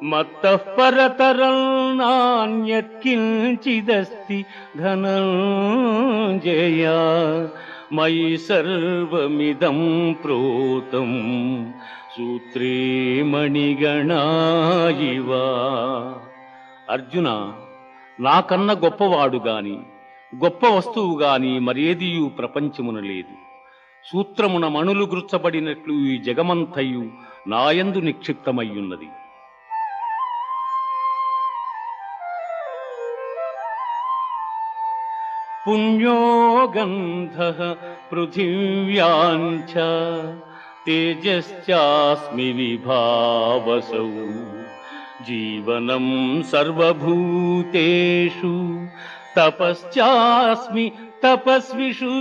మత్తః పరతరం నాన్యత్కించిదస్తి ధనంజయ మయి సర్వమిదం ప్రోతం సూత్రే మణిగణా ఇవ. అర్జున, నాకన్న గొప్పవాడు గాని గొప్ప వస్తువు గాని మరేదియు ప్రపంచమున లేదు. సూత్రమున మణులు గుర్చబడినట్లు ఈ జగమంతయు నాయందు నిక్షిప్తమయ్యున్నది. పుణ్యో గంధః పృథివ్యాంచ తేజశ్చాస్మి విభావసౌ జీవనం సర్వభూతేషు తపశ్చాస్మి తపస్విషు.